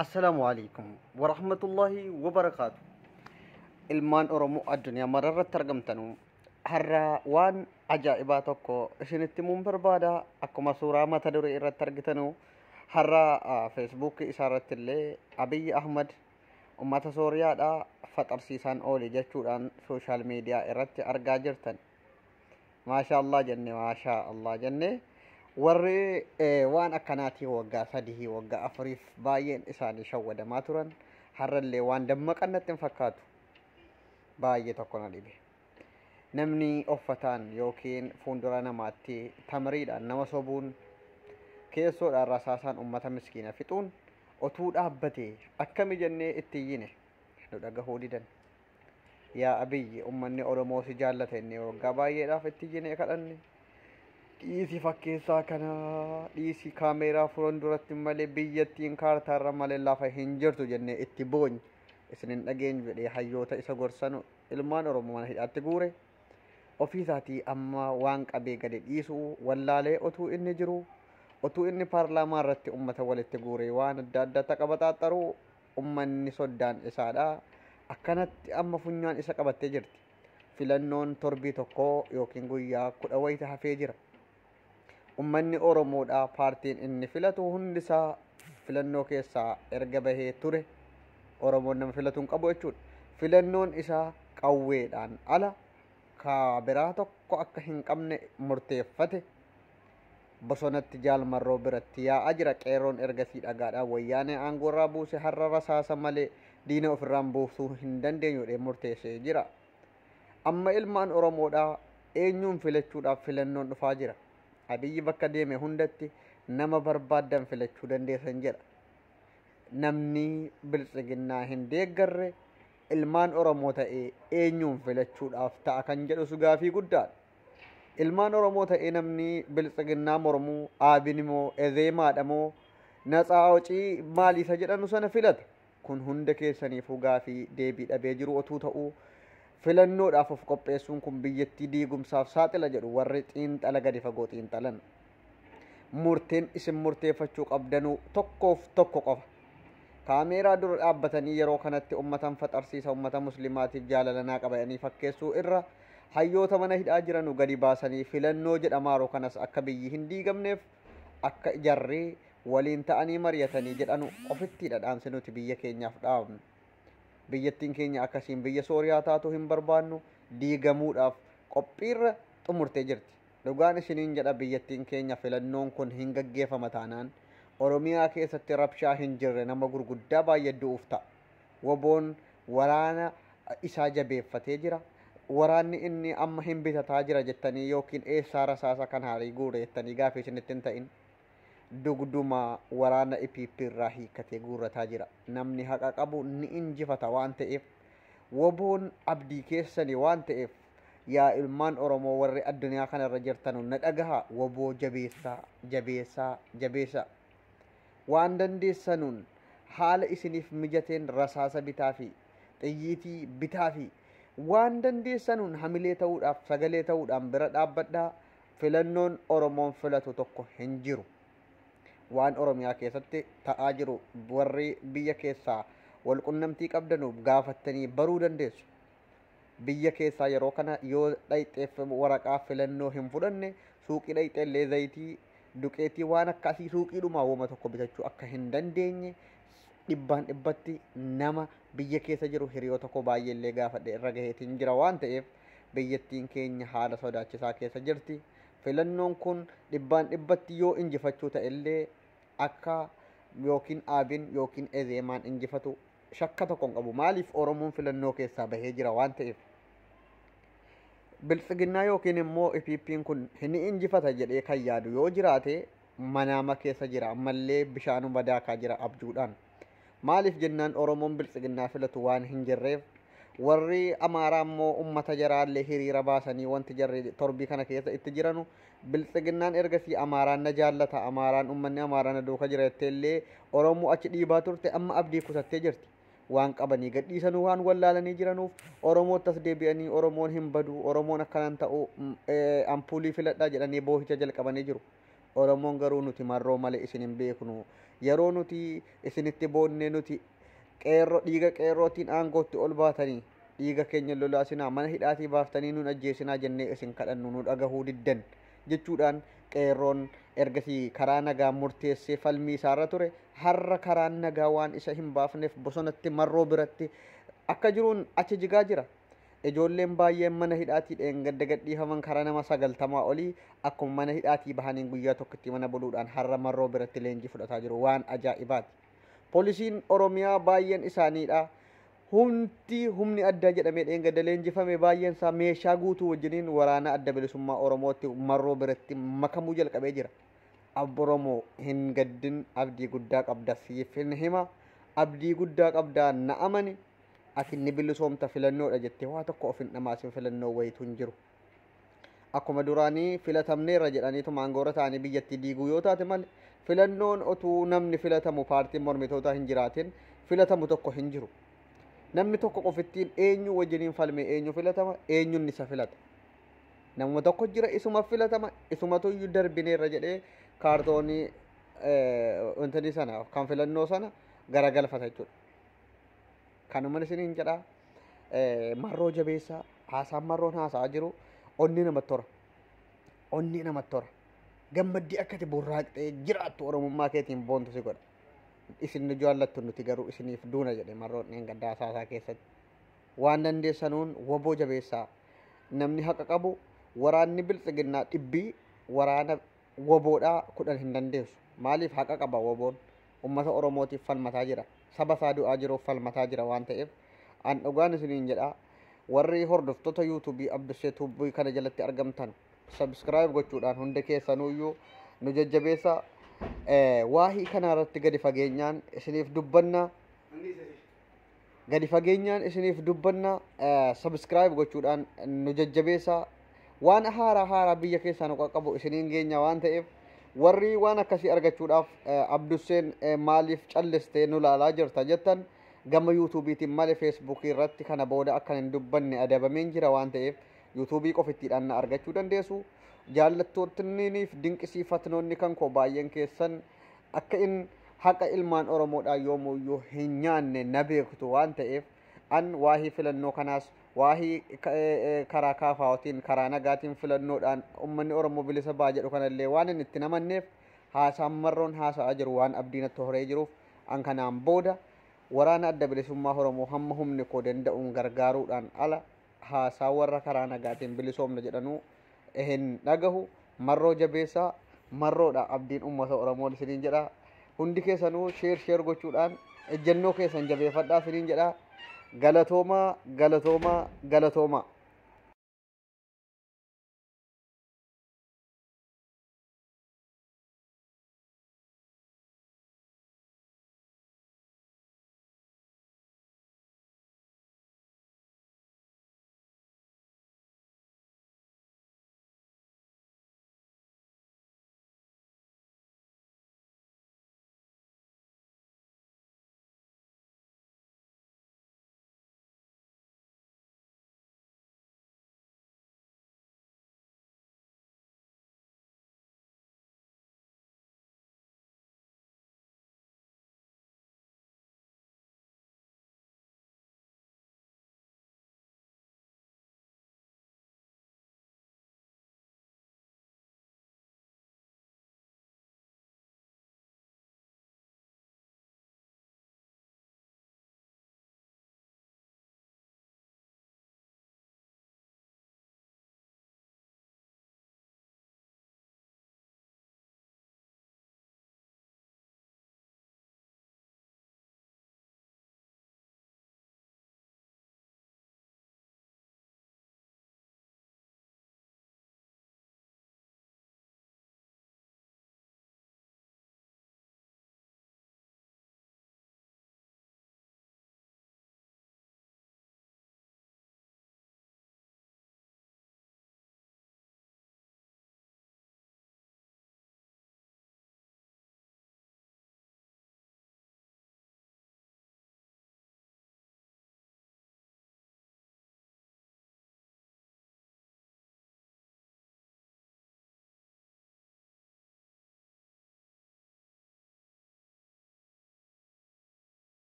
Assalamualaikum warahmatullahi wabarakatuh. Ilmaan Oromoo addunyaa mararratti argamtanu har'a waan ajaa'ibaa tokko isinitti himuun barbaada. Akkuma suuraa mata duree irratti argitanu har'a feesbuukii isaarratti illee Abiyyi Ahmad uummata Sooriyaadhaa faxarsiisaan oole jechuudhaan sooshaal miidiyaa irratti argaa jirtan. Maashaallah jenne maashaallah jenne warri waan akkanaatii waggaa sadii waggaa afuriif baay'een isaanii shawwadamaa turan har'allee waan dammaqan natti hin fakkaatu. Baay'ee tokko na dhibe. Namni uffataan yookiin fuuldura namaatti tamariidhaan nama sobuun keessoodhaan rasaasaan uummata miskiina fixuun otuu dhaabbatee akkami jennee itti iyyine nu dhagahuu didan. Yaa Abiyyi uummanni Oromoo si jaallata inni waggaa baay'eedhaaf itti iyyine kadhanne. Dhiisii fakkeessaa kana dhiisii kaameeraa fuulduratti malee biyyattiin kaartaarra malee lafa hin jirtu jennee itti boonye. Isinin dhageenyu jedhee hayyoota isa gorsanu ilmaan Oromoo mana hidhaatti guure ofii isaatii amma waan qabee gadi dhiisu wallaalee otuu inni jiru otuu inni paarlaamaa irratti uummata walitti guure waan adda addaa qabaxaaxaru uummanni soddaan isaadha. Akkanatti amma funyaan isa qabattee jirti. Filannoon torbii tokko yookiin guyyaa 10 wayita hafee jira. Uummanni Oromoodha paartiin inni filatu hundisaa filannoo keessaa erga bahee ture. Oromoon nama filatuun qabu jechuudha. Filannoon isaa qawweedhaan ala biraa tokko akka hin qabne murteeffate bosonatti jaalmarroo biratti yaa'aa jira. Qeerroon ergasii dhagaadhaan wayyaanee aangoorraa buuse har'a rasaasa malee diina ofirraan buusuu hin dandeenyudha murteessee jira. Amma ilmaan Oromoodhaa eenyuun filachuudhaaf filannoon dhufaa jira. Abiyyi bakka deeme hundatti nama barbaadan filachuu dandeessan jedha. Namni biltsiginnaa hin deeggarre ilmaan Oromoo ta'ee eenyuun filachuudhaaf ta'a kan jedhu gaafii guddaadha. Ilmaan Oromoo ta'ee namni biltsiginnaa mormuu Abiin moo Ezeemaadha moo Natsaa Awucii maali isa jedhanu sana filata. Kun hunda keessaniifuu gaafii deebii dhabee jiru otuu ta'uu filannoodhaaf of qopheessuun kun biyyattii diigumsaaf saaxila jedhu warri xiinxala gadi fagoo xiinxalan. Murteen isin murteeffachuu qabdanuu tokkoof tokko qofa. Kaameeraa dura dhaabbatanii yeroo kanatti uummatan faxarsiisa uummata muslimaatiif jaalalaa qabatanii fakkeessuu irra hayyoota mana hidhaa jiranu gadi baasanii filannoo jedhamaaru kanas akka biyyi hin diigamneef akka jarree waliin ta'anii mari'atanii jedhanu ofitti dhadhaansi nuti biyya keenyaaf dhaabnu. Biyyattiin keenya akkasiin biyya Sooriyaa taatu hin barbaannu diigamuudhaaf qophiirra xumurtee jirti. Dhugaan isiniin jedha biyyattiin keenya filannoon kun hin gaggeeffama taanaan Oromiyaa keessatti rabshaa hin jirre nama gurguddaa baay'ee du'uuf ta'a. Woboon waraana isaa jabeeffatee jira. Waraanni inni amma hin bitataa jira jettanii yookiin eessaa rasaasa kan haarii guure jettanii gaafii isinitti hin ta'in. Dugduma waraana IPP irraa hiikkatee guurrataa jira. Namni haqa qabu ni injifata waan ta'eef woboon abdii keessanii waan ta'eef yaa ilmaan Oromoo warri addunyaa kanarra jirtanu na dhagahaa woboo jabeessaa. Waan dandeessanuun haala isiniif mijateen rasaasa bitaa fi xiyyiitii bitaa fi waan dandeessanuun hamilee ta'uudhaaf sagalee ta'uudhaan bira dhaabbadhaa. Filannoon Oromoon filatu tokko hin jiru. Waan Oromiyaa keessatti ta'aa jiru warri biyya keessaa wal qunnamtii qabdanuuf gaafattanii baruu dandeessu. Biyya keessaa yeroo kana yoo dhayxeef waraqaa filannoo hin fudhanne suuqii dhayxeellee zayitii duqeetii waan akkasii suuqiidhumaa wooma tokko bitachuu akka hin dandeenye dhibbaan dhibbatti nama biyya keessa jiru hiriyoo tokko baay'eellee gaafadhe irra gaheetiin jira waan ta'eef biyyattiin keenya haala sodaachisaa keessa jirti. Filannoon kun dhibbaan dhibbatti yoo injifachuu ta'ellee akka yookiin Abiin yookiin Ezeemaan injifatu shakka tokko hin qabu. Maaliif Oromoon filannoo keessaa bahee jira waan ta'eef. Biltsiginnaa yookiin immoo IPP'n kun hin injifata jedhee kan yaadu yoo jiraate manaama keessa jira ammallee bishaanuma daakaa jira abjuudhaan. Maaliif jennaan Oromoon biltsiginnaa filatu waan hin jirreef warri Amaaraa immoo uummata jaraallee hiriira baasanii wanti jarri torbii kana keessa itti jiranu biltsiginnaan ergasii Amaaraan na jaallata Amaaraan uummanni Amaaraan na duuka jira jetteellee Oromoo achi dhiibaa turte amma abdii kutattee jirti. Waan qabanii gadhiisanuu waan wallaalanii jiranuuf Oromootti as deebi'anii Oromoon hin badu Oromoon akkanaan ta'u ampuulii filadhaa jedhanii boohicha jalqabanii jiru. oromoon garuu nuti marroo malee isin hin beeknu yeroo nuti isinitti boonnee nuti qeerroo dhiiga qeerrootiin aangootti ol baatanii dhiiga keenya lolaasinaa mana hidhaatii baaftanii nun ajjeesinaa jennee isin kadhannu nu dhagahuu diddan jechuudhaan qeerroon ergasii karaa nagaa murteessee falmii isaarra ture har'a karaan nagaa waan isa hin baafneef bosonatti marroo biratti akka jiruun achi jigaa jira. Ijoolleen baay'een mana hidhaatii dheengadda gadhiifaman karaa nama 90 olii akkuma mana hidhaatii bahaniin guyyaa tokkotti mana buluudhaan har'a marroo biratti leenjii fudhataa jiru waan ajaa'ibaati. Poolisiin Oromiyaa baay'een isaaniidha. Humni adda jedhamee dheengadda leenjifame baay'een isaa meeshaa guutuu wajjiniin waraana adda bilisummaa Oromootti marroo biratti makamuu jalqabee jira. Abbo Oromoo hin gaddin abdii guddaa qabda siif hin hima abdii guddaa qabdaa na amani. Ati ni bilisoomta filannoodha jettee waa tokko of hin dhamaasin filannoo wayitu hin jiru. Akkuma duraanii filatamneerra jedhaniitu maangoora ta'anii biyyatti diiguu yoo taate malee filannoon otuu namni filatamu paartiin mormitootaa hin jiraatin filatamu tokko hin jiru. Namni tokko qofittiin eenyu wajjiniin falmee eenyu filatama eenyuun isa filata. Namuma tokko jira isuma filatama isumatu iyyuu darbineerra jedhee kaartoonii wantoonni sana kan filannoo sana garagalfata jechuudha. Kanuma isiniin jedha marroo jabeessaa haasaan marroon haasaa jiru onni namatti tora. Onni namatti tora. Gammaddii akkati burraaqxee jiraattu oromummaa keetiin boontu si godha. Isin nu jaallattu nuti garuu isiniif duuna jedhe marroon dheengaddaa haasaa keessatti. Waan dandeessanuun woboo jabeessaa namni haqa qabu waraanni biltsiginnaa dhibbii waraana woboodhaa 10 hin dandeessu. Maaliif haqa qaba woboon ummata oromootiif falmataa jira. Saba isaa du'aa jiruuf falmataa jira waan ta'eef an dhugaan isiniin jedha warri hordoftoota yuutuubii Abdushee Tuubii kana jalatti argamtan subscribe gochuudhaan hunda keessanuyyuu nu jajjabeessa waahii kana irratti gadi fageenyaan isiniif dubbanna subscribe gochuudhaan nu jajjabeessa waan haaraa biyya keessaa nu qaqqabu isiniin geenya waan ta'eef warri waan akkasii argachuudhaaf Abdusheen maaliif callistee nu laalaa jirta jettan gama yuutuubiitiin malee feesbuukii irratti kana booda akkan hin dubbanne adabameen jira waan ta'eef yuutuubii qofittiidhaan na argachuu dandeessu. Jaallattootniif dinqisiifatnoonni kan koo baay'een keessan akka in haqa ilmaan Oromoodhaa yoomuyyuu hin nyaanne na beektu waan ta'eef an waahii filannoo kanaas waahii karaa kaafaawotiin karaa nagaatiin filannoodhaan ummanni Oromoo bilisa baa jedhu kanallee waan inni itti namanneef haasaan marroon haasa'aa jiru waan abdiin itti horee jiruuf an kanaan booda waraana adda bilisummaa Oromoo hamma humni koo danda'uun gargaaruudhaan ala haasaa warra karaa nagaatiin bilisoomna jedhanuu hin dhagahu. Marroo jabeessaa marroodha abdiin ummata Oromoo isiniin jedha. Hundi keessanuu sheer gochuudhaan ejjennoo keessan jabeeffadhaa isiniin jedha. Galatoomaa.